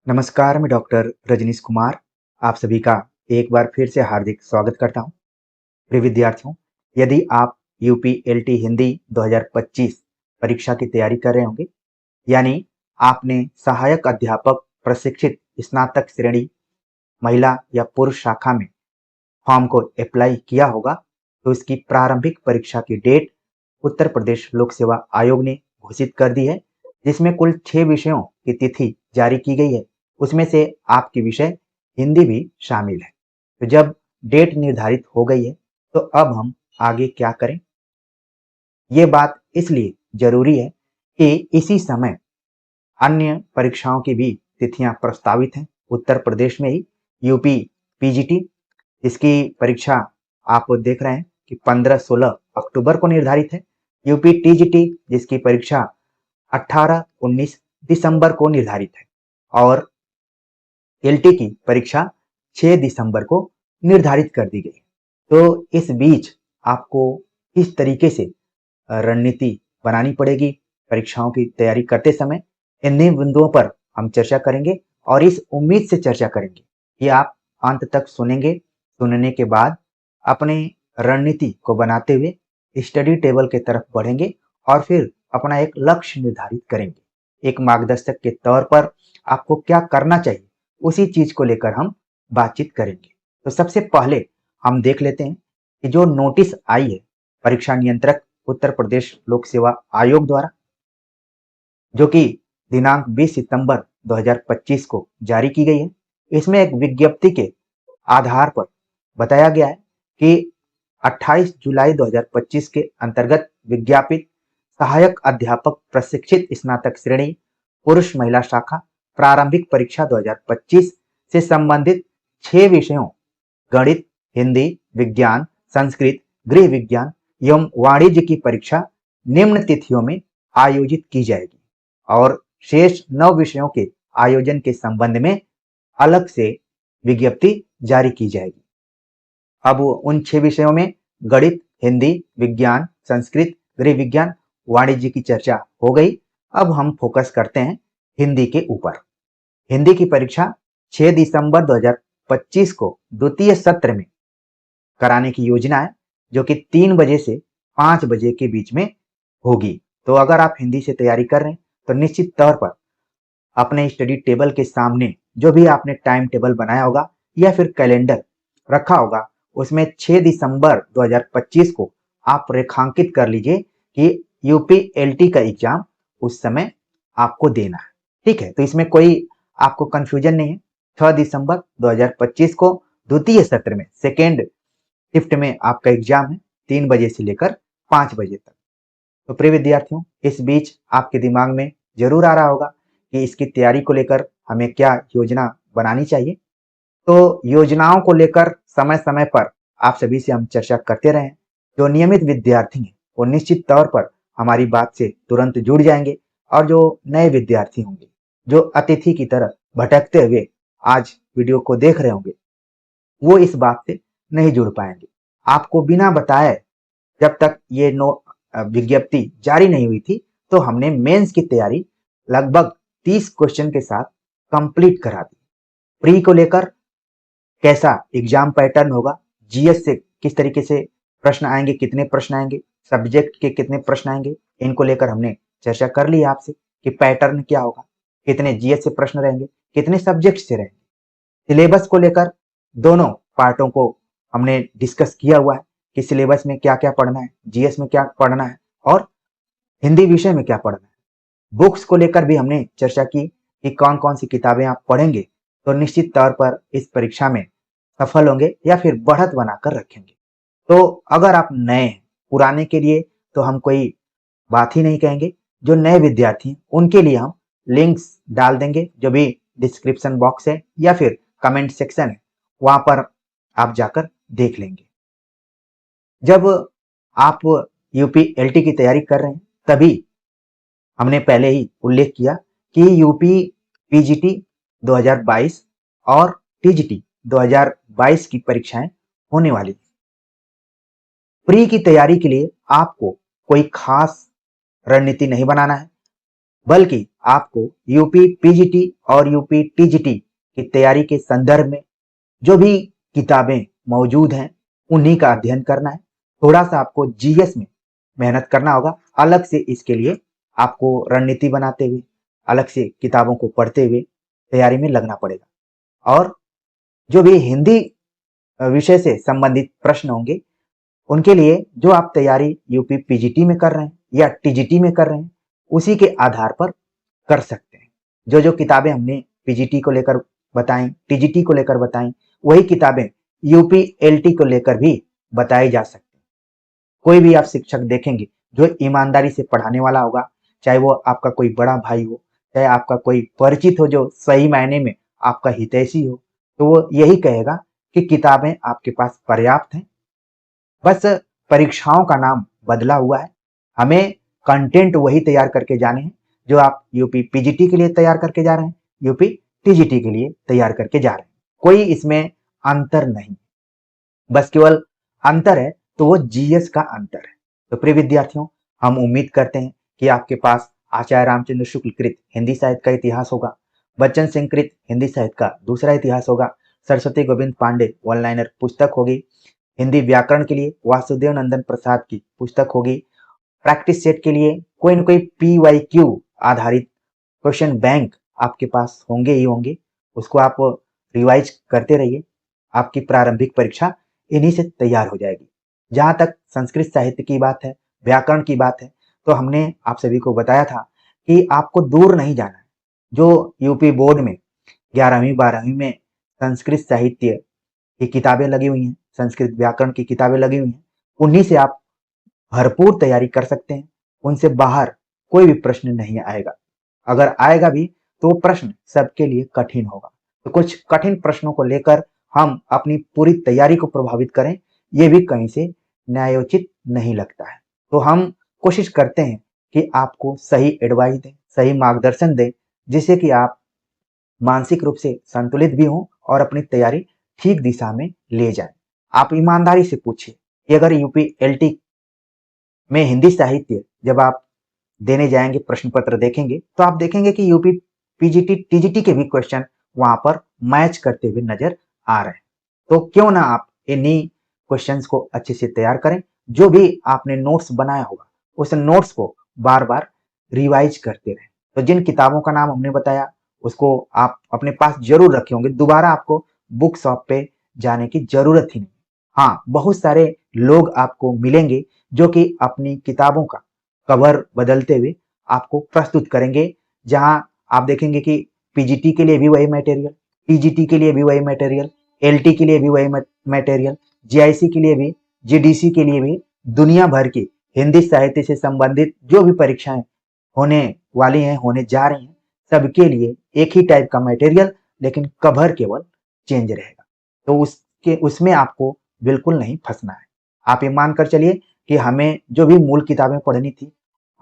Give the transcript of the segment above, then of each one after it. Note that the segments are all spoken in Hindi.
नमस्कार, मैं डॉक्टर रजनीश कुमार आप सभी का एक बार फिर से हार्दिक स्वागत करता हूं। प्रिय विद्यार्थियों, यदि आप यूपीएलटी हिंदी 2025 परीक्षा की तैयारी कर रहे होंगे, यानी आपने सहायक अध्यापक प्रशिक्षित स्नातक श्रेणी महिला या पुरुष शाखा में फॉर्म को अप्लाई किया होगा, तो इसकी प्रारंभिक परीक्षा की डेट उत्तर प्रदेश लोक सेवा आयोग ने घोषित कर दी है, जिसमें कुल 6 विषयों की तिथि जारी की गई है। उसमें से आपकी विषय हिंदी भी शामिल है। तो जब डेट निर्धारित हो गई है, तो अब हम आगे क्या करें? ये बात इसलिए जरूरी है कि इसी समय अन्य परीक्षाओं की भी तिथियां प्रस्तावित हैं। उत्तर प्रदेश में ही यूपी पीजीटी, इसकी परीक्षा आप देख रहे हैं कि 15-16 अक्टूबर को निर्धारित है। यूपी टीजीटी, जिसकी परीक्षा 18-19 दिसंबर को निर्धारित है, और एलटी की परीक्षा 6 दिसंबर को निर्धारित कर दी गई। तो इस बीच आपको किस तरीके से रणनीति बनानी पड़ेगी परीक्षाओं की तैयारी करते समय, इन्हीं बिंदुओं पर हम चर्चा करेंगे और इस उम्मीद से चर्चा करेंगे कि आप अंत तक सुनेंगे। सुनने के बाद अपने रणनीति को बनाते हुए स्टडी टेबल के तरफ बढ़ेंगे और फिर अपना एक लक्ष्य निर्धारित करेंगे। एक मार्गदर्शक के तौर पर आपको क्या करना चाहिए, उसी चीज को लेकर हम बातचीत करेंगे। तो सबसे पहले हम देख लेते हैं कि जो नोटिस आई है परीक्षा नियंत्रक उत्तर प्रदेश लोक सेवा आयोग द्वारा, जो कि दिनांक 20 सितंबर 2025 को जारी की गई है। इसमें एक विज्ञप्ति के आधार पर बताया गया है कि 28 जुलाई 2025 के अंतर्गत विज्ञापित सहायक अध्यापक प्रशिक्षित स्नातक श्रेणी पुरुष महिला शाखा प्रारंभिक परीक्षा 2025 से संबंधित 6 विषयों गणित, हिंदी, विज्ञान, संस्कृत, गृह विज्ञान एवं वाणिज्य की परीक्षा निम्न तिथियों में आयोजित की जाएगी, और शेष 9 विषयों के आयोजन के संबंध में अलग से विज्ञप्ति जारी की जाएगी। अब उन 6 विषयों में गणित, हिंदी, विज्ञान, संस्कृत, गृह विज्ञान, वाणिज्य की चर्चा हो गई। अब हम फोकस करते हैं हिंदी के ऊपर। हिंदी की परीक्षा 6 दिसंबर 2025 को द्वितीय सत्र में कराने की योजना है, जो कि 3 बजे से 5 बजे के बीच में होगी। तो अगर आप हिंदी से तैयारी कर रहे हैं, तो निश्चित तौर पर अपने स्टडी टेबल के सामने जो भी आपने टाइम टेबल बनाया होगा या फिर कैलेंडर रखा होगा, उसमें 6 दिसंबर 2025 को आप रेखांकित कर लीजिए कि यूपीएलटी का एग्जाम उस समय आपको देना है। ठीक है, तो इसमें कोई आपको कंफ्यूजन नहीं है। 6 दिसंबर 2025 को द्वितीय सत्र में सेकेंड शिफ्ट में आपका एग्जाम है, 3 बजे से लेकर 5 बजे तक। तो प्रिय विद्यार्थियों, इस बीच आपके दिमाग में जरूर आ रहा होगा कि इसकी तैयारी को लेकर हमें क्या योजना बनानी चाहिए। तो योजनाओं को लेकर समय समय पर आप सभी से हम चर्चा करते रहे। जो नियमित विद्यार्थी हैं, वो निश्चित तौर पर हमारी बात से तुरंत जुड़ जाएंगे, और जो नए विद्यार्थी होंगे, जो अतिथि की तरह भटकते हुए आज वीडियो को देख रहे होंगे, वो इस बात से नहीं जुड़ पाएंगे। आपको बिना बताए, जब तक ये विज्ञप्ति जारी नहीं हुई थी, तो हमने मेंस की तैयारी लगभग 30 क्वेश्चन के साथ कंप्लीट करा दी। प्री को लेकर कैसा एग्जाम पैटर्न होगा, जीएस से किस तरीके से प्रश्न आएंगे, कितने प्रश्न आएंगे, सब्जेक्ट के कितने प्रश्न आएंगे, इनको लेकर हमने चर्चा कर ली आपसे कि पैटर्न क्या होगा, कितने जीएस से प्रश्न रहेंगे, कितने सब्जेक्ट से रहेंगे। सिलेबस को लेकर दोनों पार्टों को हमने डिस्कस किया हुआ है कि सिलेबस में क्या क्या पढ़ना है, जीएस में क्या पढ़ना है और हिंदी विषय में क्या पढ़ना है। बुक्स को लेकर भी हमने चर्चा की कि कौन कौन सी किताबें आप पढ़ेंगे तो निश्चित तौर पर इस परीक्षा में सफल होंगे या फिर बढ़त बनाकर रखेंगे। तो अगर आप नए हैं, पुराने के लिए तो हम कोई बात ही नहीं कहेंगे। जो नए विद्यार्थी हैं, उनके लिए हम लिंक्स डाल देंगे, जो भी डिस्क्रिप्शन बॉक्स है या फिर कमेंट सेक्शन है, वहां पर आप जाकर देख लेंगे। जब आप यूपीएलटी की तैयारी कर रहे हैं, तभी हमने पहले ही उल्लेख किया कि यूपी पीजीटी 2022 और टीजीटी 2022 की परीक्षाएं होने वाली। प्री की तैयारी के लिए आपको कोई खास रणनीति नहीं बनाना है, बल्कि आपको यूपी पीजीटी और यूपी टीजीटी की तैयारी के संदर्भ में जो भी किताबें मौजूद हैं उन्हीं का अध्ययन करना है। थोड़ा सा आपको जीएस में मेहनत करना होगा। अलग से इसके लिए आपको रणनीति बनाते हुए, अलग से किताबों को पढ़ते हुए तैयारी में लगना पड़ेगा। और जो भी हिंदी विषय से संबंधित प्रश्न होंगे उनके लिए जो आप तैयारी यूपी पीजीटी में कर रहे हैं या टीजीटी में कर रहे हैं उसी के आधार पर कर सकते हैं। जो जो किताबें हमने पीजीटी को लेकर बताई, टीजीटी को लेकर बताई, वही किताबें यूपी एलटी को लेकर भी बताई जा सकती हैं। कोई भी आप शिक्षक देखेंगे जो ईमानदारी से पढ़ाने वाला होगा, चाहे वो आपका कोई बड़ा भाई हो, चाहे आपका कोई परिचित हो जो सही मायने में आपका हितैषी हो, तो वो यही कहेगा कि किताबें आपके पास पर्याप्त हैं, बस परीक्षाओं का नाम बदला हुआ है। हमें कंटेंट वही तैयार करके जाने हैं जो आप यूपी पीजीटी के लिए तैयार करके जा रहे हैं, यूपी टीजीटी के लिए तैयार करके जा रहे हैं। कोई इसमें अंतर नहीं, बस केवल अंतर है तो वो जीएस का अंतर है। तो प्रिय विद्यार्थियों, हम उम्मीद करते हैं कि आपके पास आचार्य रामचंद्र शुक्ल कृत हिंदी साहित्य का इतिहास होगा, बच्चन सिंह कृत हिंदी साहित्य का दूसरा इतिहास होगा, सरस्वती गोविंद पांडे वन लाइनर पुस्तक होगी, हिंदी व्याकरण के लिए वासुदेव नंदन प्रसाद की पुस्तक होगी, प्रैक्टिस सेट के लिए कोई न कोई PYQ आधारित क्वेश्चन बैंक आपके पास होंगे ही होंगे। उसको आप रिवाइज करते रहिए, आपकी प्रारंभिक परीक्षा इन्हीं से तैयार हो जाएगी। जहाँ तक संस्कृत साहित्य की बात है, व्याकरण की बात है, तो हमने आप सभी को बताया था कि आपको दूर नहीं जाना है। जो यूपी बोर्ड में 11वीं 12वीं में संस्कृत साहित्य की किताबें लगी हुई हैं, संस्कृत व्याकरण की किताबें लगी हुई हैं, उन्हीं से आप भरपूर तैयारी कर सकते हैं। उनसे बाहर कोई भी प्रश्न नहीं आएगा। अगर आएगा भी तो वो प्रश्न सबके लिए कठिन होगा। तो कुछ कठिन प्रश्नों को लेकर हम अपनी पूरी तैयारी को प्रभावित करें, ये भी कहीं से न्यायोचित नहीं लगता है। तो हम कोशिश करते हैं कि आपको सही एडवाइस दें, सही मार्गदर्शन दें, जिससे कि आप मानसिक रूप से संतुलित भी हों और अपनी तैयारी ठीक दिशा में ले जाएं। आप ईमानदारी से पूछिए कि अगर यूपी एलटी में हिंदी साहित्य जब आप देने जाएंगे, प्रश्न पत्र देखेंगे, तो आप देखेंगे कि यूपी पीजीटी टीजीटी के भी क्वेश्चन वहां पर मैच करते हुए नजर आ रहे हैं। तो क्यों ना आप इन्हीं क्वेश्चंस को अच्छे से तैयार करें। जो भी आपने नोट्स बनाया होगा उस नोट्स को बार बार रिवाइज करते रहें। तो जिन किताबों का नाम हमने बताया उसको आप अपने पास जरूर रखे होंगे, दोबारा आपको बुक शॉप पे जाने की जरूरत ही नहीं। हाँ, बहुत सारे लोग आपको मिलेंगे जो कि अपनी किताबों का कवर बदलते हुए आपको प्रस्तुत करेंगे। जहां आप देखेंगे कि पीजीटी के लिए भी वही मटेरियल, टीजीटी के लिए भी वही मटेरियल, एलटी के लिए भी वही मटेरियल, जीआईसी के लिए भी, जीडीसी के लिए भी, दुनिया भर की हिंदी साहित्य से संबंधित जो भी परीक्षाएं होने वाली हैं, होने जा रही हैं, सबके लिए एक ही टाइप का मटेरियल, लेकिन कवर केवल चेंज रहेगा। तो उसमें आपको बिल्कुल नहीं फंसना है। आप ये मानकर चलिए कि हमें जो भी मूल किताबें पढ़नी थी,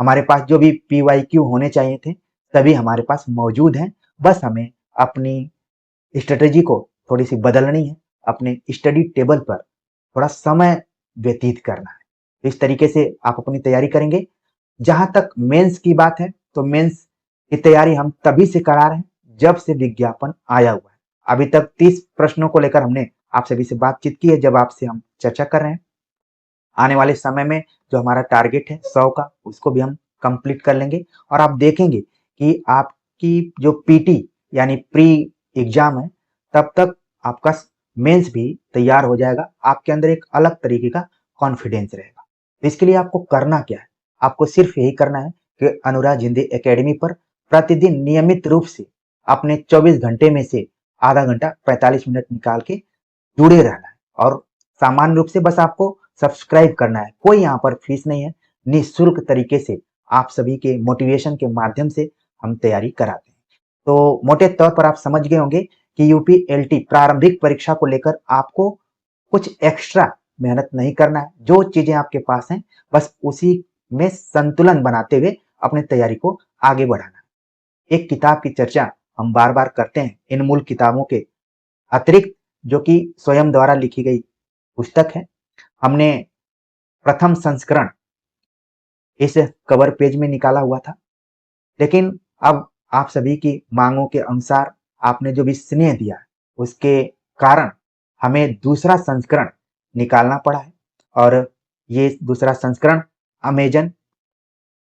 हमारे पास जो भी PYQ होने चाहिए थे, सभी हमारे पास मौजूद हैं। बस हमें अपनी स्ट्रेटेजी को थोड़ी सी बदलनी है, अपने स्टडी टेबल पर थोड़ा समय व्यतीत करना है। तो इस तरीके से आप अपनी तैयारी करेंगे। जहां तक मेंस की बात है, तो मेंस की तैयारी हम तभी से करा रहे हैं जब से विज्ञापन आया हुआ है। अभी तक 30 प्रश्नों को लेकर हमने आप सभी से बातचीत की है, जब आपसे हम चर्चा कर रहे हैं। आने वाले समय में जो हमारा टारगेट है 100 का, उसको भी हम कंप्लीट कर लेंगे। और आप देखेंगे कि आपकी जो पीटी यानी प्री एग्जाम है, तब तक आपका मेंस भी तैयार हो जाएगा। आपके अंदर एक अलग तरीके का कॉन्फिडेंस रहेगा। तो इसके लिए आपको करना क्या है? आपको सिर्फ यही करना है कि अनुराग हिंदी एकेडमी पर प्रतिदिन नियमित रूप से अपने 24 घंटे में से आधा घंटा 45 मिनट निकाल के जुड़े रहना है। और सामान्य रूप से बस आपको सब्सक्राइब करना है। कोई यहाँ पर फीस नहीं है, निःशुल्क तरीके से आप सभी के मोटिवेशन के माध्यम से हम तैयारी कराते हैं। तो मोटे तौर पर आप समझ गए होंगे कि यूपी एलटी प्रारंभिक परीक्षा को लेकर आपको कुछ एक्स्ट्रा मेहनत नहीं करना है। जो चीजें आपके पास हैं बस उसी में संतुलन बनाते हुए अपनी तैयारी को आगे बढ़ाना है। एक किताब की चर्चा हम बार बार करते हैं, इन मूल किताबों के अतिरिक्त जो कि स्वयं द्वारा लिखी गई पुस्तक है। हमने प्रथम संस्करण इस कवर पेज में निकाला हुआ था, लेकिन अब आप सभी की मांगों के अनुसार आपने जो भी स्नेह दिया है, उसके कारण हमें दूसरा संस्करण निकालना पड़ा है। और ये दूसरा संस्करण Amazon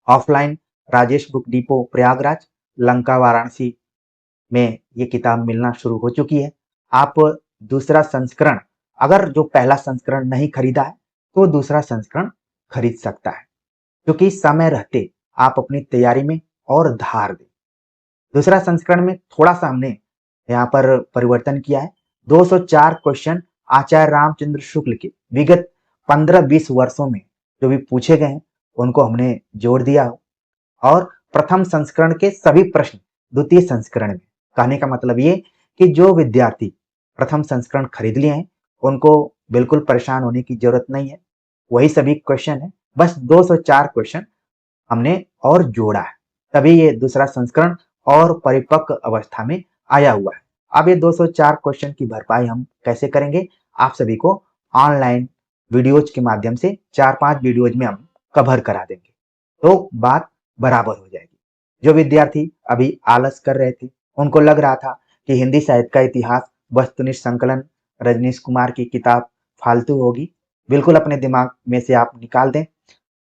offline Rajesh book depot Prayagraj Lanka Varanasi में ये किताब मिलना शुरू हो चुकी है। आप दूसरा संस्करण, अगर जो पहला संस्करण नहीं खरीदा है तो दूसरा संस्करण खरीद सकता है, क्योंकि समय रहते आप अपनी तैयारी में और धार दें। दूसरा संस्करण में थोड़ा सा हमने यहाँ पर परिवर्तन किया है। 204 क्वेश्चन आचार्य रामचंद्र शुक्ल के विगत 15-20 वर्षों में जो भी पूछे गए हैं उनको हमने जोड़ दिया हो, और प्रथम संस्करण के सभी प्रश्न द्वितीय संस्करण में। कहने का मतलब ये कि जो विद्यार्थी प्रथम संस्करण खरीद लिए हैं उनको बिल्कुल परेशान होने की जरूरत नहीं है, वही सभी क्वेश्चन है, बस 204 क्वेश्चन हमने और जोड़ा है, तभी ये दूसरा संस्करण और परिपक्व अवस्था में आया हुआ है। अब ये 204 क्वेश्चन की भरपाई हम कैसे करेंगे, आप सभी को ऑनलाइन वीडियोज के माध्यम से 4-5 वीडियोज में हम कवर करा देंगे, तो बात बराबर हो जाएगी। जो विद्यार्थी अभी आलस कर रहे थे, उनको लग रहा था कि हिंदी साहित्य का इतिहास वस्तुनिष्ठ संकलन रजनीश कुमार की किताब फालतू होगी, बिल्कुल अपने दिमाग में से आप निकाल दें।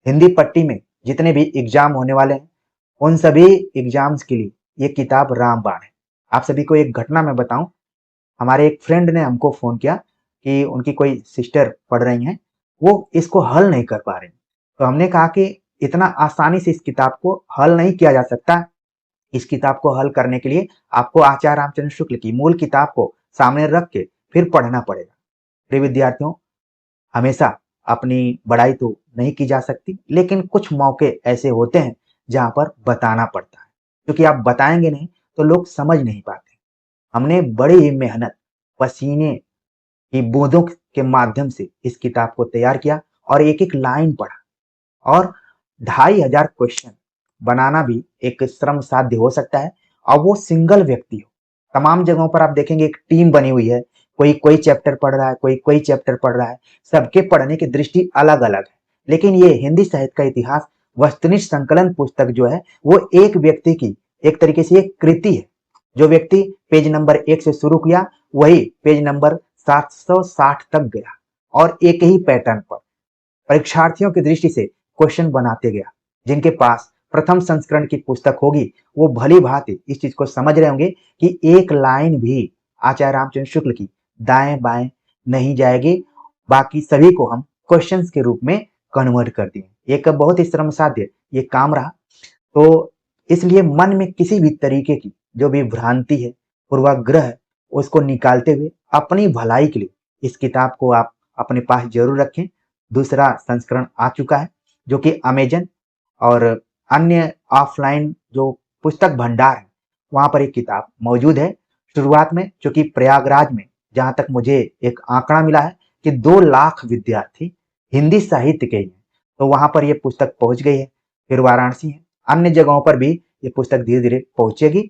हिंदी पट्टी में जितने भी एग्जाम होने वाले हैं उन सभी एग्जाम्स के लिए ये किताब रामबाण है। आप सभी को एक घटना मैं बताऊं, हमारे एक फ्रेंड ने हमको फोन किया कि उनकी कोई सिस्टर पढ़ रही हैं, वो इसको हल नहीं कर पा रही। तो हमने कहा कि इतना आसानी से इस किताब को हल नहीं किया जा सकता। इस किताब को हल करने के लिए आपको आचार्य रामचंद्र शुक्ल की मूल किताब को सामने रख के फिर पढ़ना पड़ेगा। प्रिय विद्यार्थियों, हमेशा अपनी बड़ाई तो नहीं की जा सकती, लेकिन कुछ मौके ऐसे होते हैं जहां पर बताना पड़ता है, क्योंकि आप बताएंगे नहीं तो लोग समझ नहीं पाते। हमने बड़ी ही मेहनत, पसीने की बूंदों के माध्यम से इस किताब को तैयार किया और एक एक लाइन पढ़ा, और 2500 क्वेश्चन बनाना भी एक श्रम साध्य हो सकता है, और वो सिंगल व्यक्ति हो। तमाम जगहों पर आप देखेंगे एक टीम बनी हुई है, कोई कोई चैप्टर पढ़ रहा है, कोई कोई चैप्टर पढ़ रहा है, सबके पढ़ने की दृष्टि अलग अलग है। लेकिन ये हिंदी साहित्य का इतिहास वस्तुनिष्ठ संकलन पुस्तक जो है वो एक व्यक्ति की एक तरीके से एक कृति है। जो व्यक्ति पेज नंबर 1 से शुरू किया वही पेज नंबर 760 तक गया, और एक ही पैटर्न पर परीक्षार्थियों की दृष्टि से क्वेश्चन बनाते गया। जिनके पास प्रथम संस्करण की पुस्तक होगी वो भली भांति इस चीज को समझ रहे होंगे कि एक लाइन भी आचार्य रामचंद्र शुक्ल की दाएं बाएं नहीं जाएगी, बाकी सभी को हम क्वेश्चंस के रूप में कन्वर्ट कर दिए। एक बहुत ही श्रम साध्य ये काम रहा। तो इसलिए मन में किसी भी तरीके की जो भी भ्रांति है, पूर्वाग्रह है, उसको निकालते हुए अपनी भलाई के लिए इस किताब को आप अपने पास जरूर रखें। दूसरा संस्करण आ चुका है जो कि अमेजन और अन्य ऑफलाइन जो पुस्तक भंडार है वहां पर एक किताब मौजूद है। शुरुआत में चूंकि प्रयागराज में जहां तक मुझे एक आंकड़ा मिला है कि 2 लाख विद्यार्थी हिंदी साहित्य के ही हैं, तो वहां पर ये पुस्तक पहुंच गई है। फिर वाराणसी है, अन्य जगहों पर भी ये पुस्तक धीरे धीरे पहुंचेगी,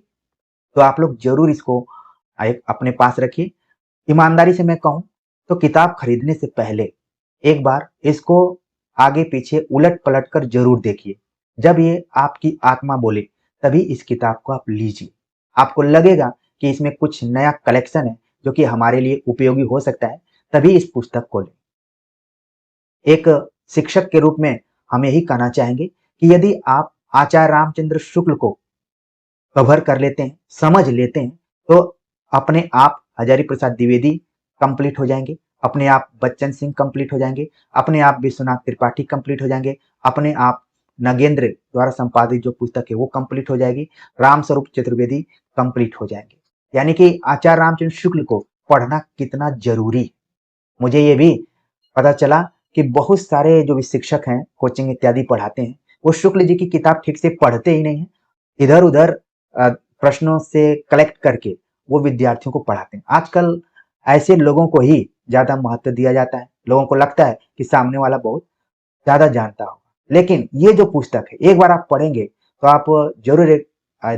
तो आप लोग जरूर इसको एक अपने पास रखिए। ईमानदारी से मैं कहूं तो किताब खरीदने से पहले एक बार इसको आगे पीछे उलट पलट कर जरूर देखिए। जब ये आपकी आत्मा बोले तभी इस किताब को आप लीजिए। आपको लगेगा कि इसमें कुछ नया कलेक्शन है जो कि हमारे लिए उपयोगी हो सकता है, तभी इस पुस्तक को लें। एक शिक्षक के रूप में हम यही कहना चाहेंगे कि यदि आप आचार्य रामचंद्र शुक्ल को कवर कर लेते हैं, समझ लेते हैं, तो अपने आप हजारी प्रसाद द्विवेदी कंप्लीट हो जाएंगे, अपने आप बच्चन सिंह कंप्लीट हो जाएंगे, अपने आप विश्वनाथ त्रिपाठी कंप्लीट हो जाएंगे, अपने आप नगेंद्र द्वारा संपादित जो पुस्तक है वो कंप्लीट हो जाएगी, रामस्वरूप चतुर्वेदी कंप्लीट हो जाएंगे। यानी कि आचार्य रामचंद्र शुक्ल को पढ़ना कितना जरूरी है। मुझे ये भी पता चला कि बहुत सारे जो भी शिक्षक हैं, कोचिंग इत्यादि पढ़ाते हैं, वो शुक्ल जी की किताब ठीक से पढ़ते ही नहीं है, इधर उधर प्रश्नों से कलेक्ट करके वो विद्यार्थियों को पढ़ाते हैं। आजकल ऐसे लोगों को ही ज्यादा महत्व दिया जाता है। लोगों को लगता है कि सामने वाला बहुत ज्यादा जानता होगा, लेकिन ये जो पुस्तक है एक बार आप पढ़ेंगे तो आप जरूर एक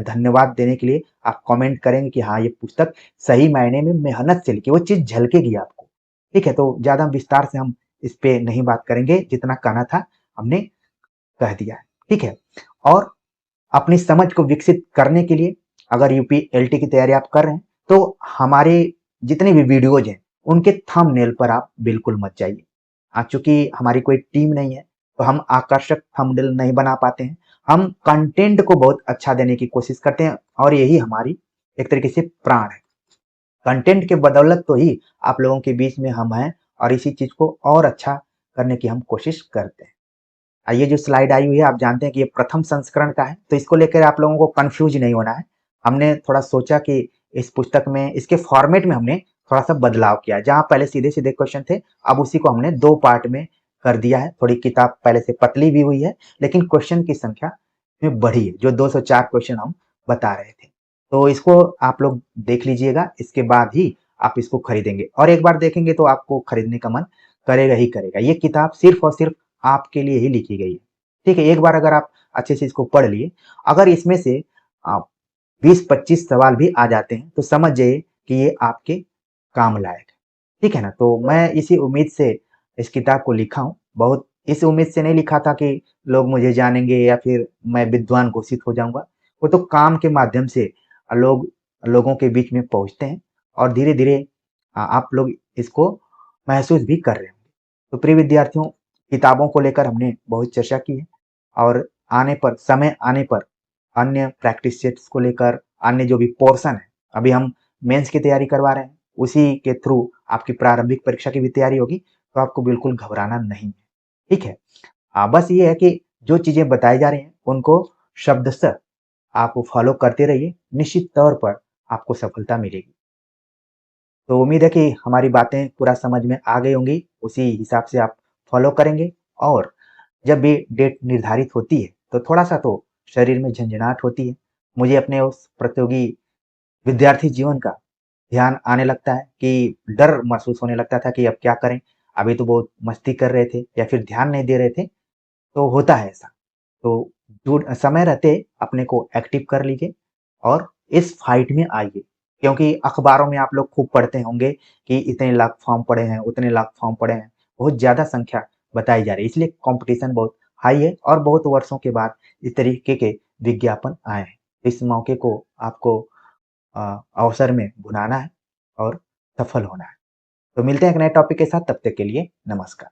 धन्यवाद देने के लिए आप कमेंट करेंगे कि हाँ ये पुस्तक सही मायने में मेहनत से लिखी, वो चीज झलकेगी आपको। ठीक है, तो ज्यादा विस्तार से हम इस पे नहीं बात करेंगे, जितना कहना था हमने कह दिया है। ठीक है, और अपनी समझ को विकसित करने के लिए अगर यूपीएलटी की तैयारी आप कर रहे हैं तो हमारे जितने भी वीडियोज हैं उनके थंबनेल पर आप बिल्कुल मत जाइए। चूंकि हमारी कोई टीम नहीं है तो हम आकर्षक थंबनेल नहीं बना पाते हैं। हम कंटेंट को बहुत अच्छा देने की कोशिश करते हैं और यही हमारी एक तरीके से प्राण है। कंटेंट के बदौलत तो ही आप लोगों के बीच में हम हैं और इसी चीज को और अच्छा करने की हम कोशिश करते हैं। ये जो स्लाइड आई हुई है आप जानते हैं कि ये प्रथम संस्करण का है, तो इसको लेकर आप लोगों को कंफ्यूज नहीं होना है। हमने थोड़ा सोचा कि इस पुस्तक में इसके फॉर्मेट में हमने थोड़ा सा बदलाव किया है। जहां पहले सीधे सीधे क्वेश्चन थे अब उसी को हमने 2 पार्ट में कर दिया है। थोड़ी किताब पहले से पतली भी हुई है लेकिन क्वेश्चन की संख्या में बढ़ी है, जो 204 क्वेश्चन हम बता रहे थे। तो इसको आप लोग देख लीजिएगा, इसके बाद ही आप इसको खरीदेंगे और एक बार देखेंगे तो आपको खरीदने का मन करेगा ही करेगा। ये किताब सिर्फ और सिर्फ आपके लिए ही लिखी गई है। ठीक है, एक बार अगर आप अच्छे से इसको पढ़ लिए, अगर इसमें से आप 20-25 सवाल भी आ जाते हैं तो समझ जाइए कि ये आपके काम लायक है। ठीक है ना? तो मैं इसी उम्मीद से इस किताब को लिखा हूँ। बहुत इस उम्मीद से नहीं लिखा था कि लोग मुझे जानेंगे या फिर मैं विद्वान घोषित हो जाऊंगा। वो तो काम के माध्यम से लोगों के बीच में पहुंचते हैं और धीरे धीरे आप लोग इसको महसूस भी कर रहे होंगे। तो प्रिय विद्यार्थियों, किताबों को लेकर हमने बहुत चर्चा की है और समय आने पर अन्य प्रैक्टिस सेट्स को लेकर अन्य जो भी पोर्शन है, अभी हम मेंस की तैयारी करवा रहे हैं, उसी के थ्रू आपकी प्रारंभिक परीक्षा की भी तैयारी होगी, तो आपको बिल्कुल घबराना नहीं है। ठीक है? बस ये है कि जो चीजें बताई जा रही हैं उनको शब्दशः आप फॉलो करते रहिए, निश्चित तौर पर आपको सफलता मिलेगी। तो उम्मीद है कि हमारी बातें पूरा समझ में आ गई होंगी, उसी हिसाब से आप फॉलो करेंगे और जब भी डेट निर्धारित होती है तो थोड़ा सा तो शरीर में झंझनाहट होती है। मुझे अपने उस प्रतियोगी विद्यार्थी जीवन का ध्यान आने लगता है कि डर महसूस होने लगता था कि अब क्या करें, अभी तो बहुत मस्ती कर रहे थे या फिर ध्यान नहीं दे रहे थे, तो होता है ऐसा। तो समय रहते अपने को एक्टिव कर लीजिए और इस फाइट में आइए, क्योंकि अखबारों में आप लोग खूब पढ़ते होंगे कि इतने लाख फॉर्म पड़े हैं, उतने लाख फॉर्म पड़े हैं, बहुत ज्यादा संख्या बताई जा रही है, इसलिए कंपटीशन बहुत हाई है और बहुत वर्षों के बाद इस तरीके के विज्ञापन आए हैं। इस मौके को आपको अवसर में भुनाना है और सफल होना है। तो मिलते हैं एक नए टॉपिक के साथ, तब तक के लिए नमस्कार।